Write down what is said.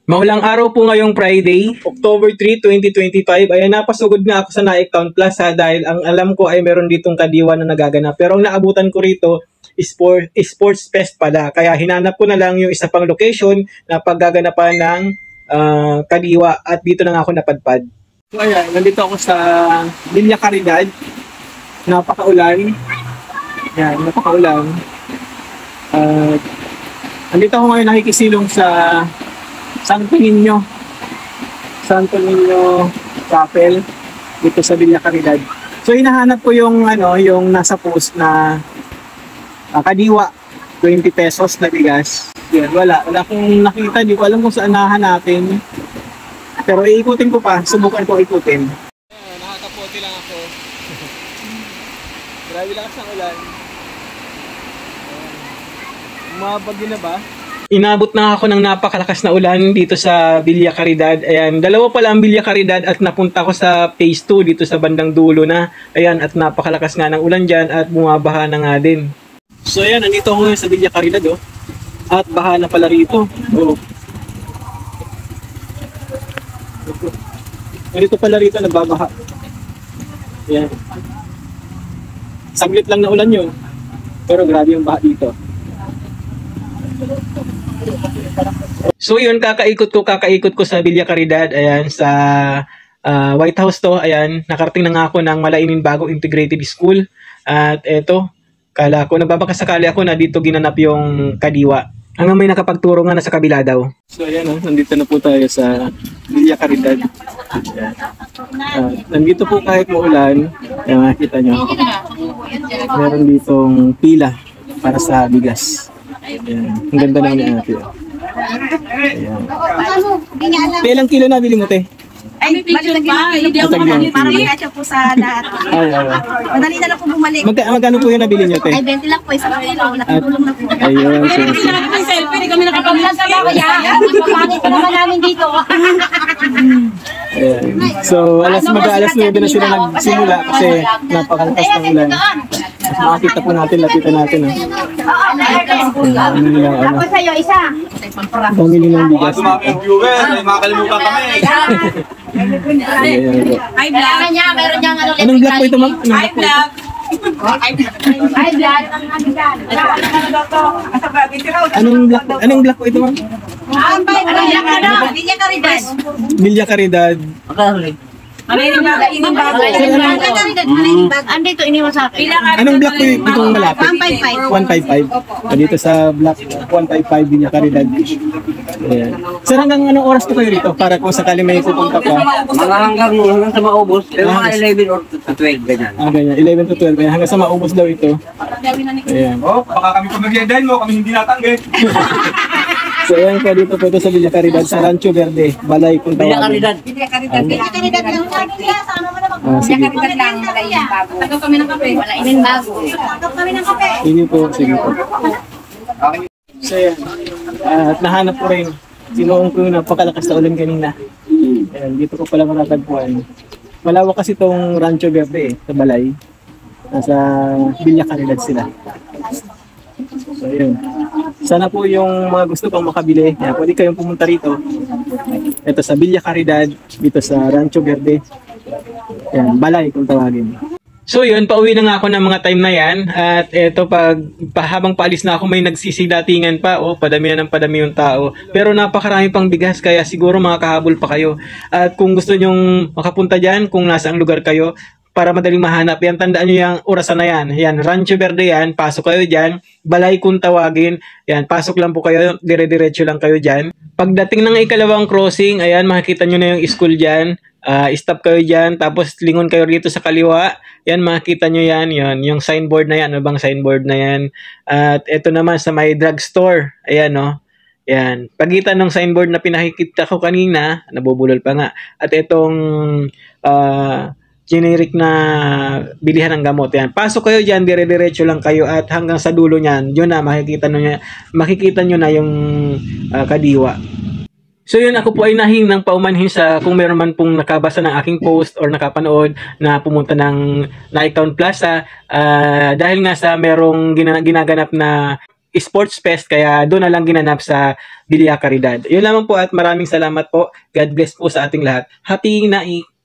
Maulang araw po ngayong Friday, October 3, 2025. Ayan, napasugod nga ako sa Na-Count Plaza dahil ang alam ko ay meron ditong kadiwa na nagaganap. Pero ang naabutan ko rito, sports fest pala. Kaya hinanap ko na lang yung isa pang location na paggaganapan ng kadiwa at dito na nga ako napadpad. So ayan, nandito ako sa Villa Caridad. Napakaulan. Ayan, napakaulan. Nandito ako ngayon nakikisilong sa Santo Niño Chapel dito sa Villa Caridad. So hinahanap ko yung yung nasa post na kadiwa 20 pesos na bigas. Yan, wala akong nakita, di ko alam kung saan nahanapin. Pero iikutin ko pa, subukan ko ikutin. Nakakapote lang ako. Grabe lakas ng ulan. Umabagyo na ba? Inabot na ako ng napakalakas na ulan dito sa Villa Caridad. Ayan, dalawa pala ang Villa Caridad at napunta ko sa phase 2 dito sa bandang dulo na. Ayan, at napakalakas nga ng ulan dyan at bumabaha na nga din. So ayan, nandito ako sa Villa Caridad at baha na pala rito. Nandito pala rito nagbabaha. Ayan. Saglit lang na ulan yun. Pero grabe yung baha dito. So yun, kakaikot ko sa Villa Caridad. Ayan, sa White House to. Ayan, nakarating na nga ako ng Malainin Bagong Integrated School. At eto, kala ko, nagbabakasakali ako na dito ginanap yung kadiwa. Hanggang may nakapagturo nga na sa kabila daw. So ayan, nandito na po tayo sa Villa Caridad. Nandito po kahit maulan, ayan, makikita nyo. Meron ditong pila para sa bigas. Ayan, ang ganda lang ni ate. Ayan. Ilang kilo na bili mo, te? Ay, picture pa. Hindi ako makakita. Para mag-atcha po sa lahat. Madali na lang po bumalik. Magkano po yung nabili nyo, te? Ay, 20 lang po. Isang kilo. Nakatulong na po. Ayun. Hindi na kami selfie. Hindi kami nakapaglan sa mga kaya. Papangit pa naman namin dito. So, alas 9 na sila nagsimula kasi napakalakas ng ulan. Makakita po natin, lapitan natin. Ako sa'yo, isa. Pamili ng bigas. Mga viewer, may makakalimutan kami. Ay, vlog. Meron niyang ano. Anong vlog po ito, ma'am? Ay, vlog. Ay, vlog. Anong vlog po ito, ma'am? Villa Caridad. Villa Caridad. Malaking bago. Andito, iniwan sa akin. Anong block po itong malapit? 155. 155. Dito sa block 155 Villa Caridad. Ayan. Sir, hanggang anong oras po kayo rito? Para kung sakali may pupunta pa. Mga hanggang sa maubos. Pero mga 11 or 12, ganyan. Ganyan. 11 to 12. Ayan, hanggang sa maubos daw ito. Ayan. Baka kami pag-agyendahin mo, kami hindi natanggi. So ayan po, dito po ito sa Villa Caridad, sa Rancho Verde, Balay, kung Villa tawagin. Caridad. Villa Caridad lang. Sige. Villa Caridad lang. Malaking bago. Tagaw kami ng kape. Malaking bago. Tagaw kami ng kape. Sige po, sige po. So ayan, at nahanap ko rin. Sinuong ko yung napakalakas na ulan kanina. Ayan, dito ko pala matatagpuan. Malawak kasi itong Rancho Verde sa Balay. Nasa Villa Caridad sila. So yun. Sana po yung mga gusto pang makabili, pwede kayong pumunta rito. Ito sa Villa Caridad, dito sa Rancho Verde. Ayan, Balay kung tawagin. So yun, pauwi na nga ako ng mga time na yan. At eto, habang paalis na ako, may nagsisidatingan pa. Padami na ng padami yung tao. Pero napakarami pang bigas, kaya siguro makakahabol pa kayo. At kung gusto nyong makapunta dyan, kung nasa ang lugar kayo, para madaling mahanap yan, tandaan nyo yung orasan na yan. Yan, Rancho Verde yan, pasok kayo dyan. Balay kung tawagin, yan, pasok lang po kayo, dire-diretso lang kayo dyan. Pagdating ng ikalawang crossing, ayan, makikita nyo na yung school dyan. Stop kayo dyan, tapos lingon kayo rito sa kaliwa. Yan, makikita nyo yan, yung signboard na yan. Ano bang signboard na yan? At ito naman sa may drugstore. Ayan, no? Yan. Pagitan ng signboard na pinakikita ko kanina, nabubulol pa nga. At itong generic na bilihan ng gamot. Yan. Pasok kayo dyan, dire-diretso lang kayo at hanggang sa dulo niyan, yun na, makikita nyo na yung kadiwa. So yun, ako po ay nahing ng paumanhin sa kung meron man pong nakabasa ng aking post or nakapanood na pumunta ng Na-Count Plaza dahil nga sa merong ginaganap na sports fest, kaya doon na lang ginanap sa Villa Caridad. Yun lamang po at maraming salamat po. God bless po sa ating lahat. Happy Naik!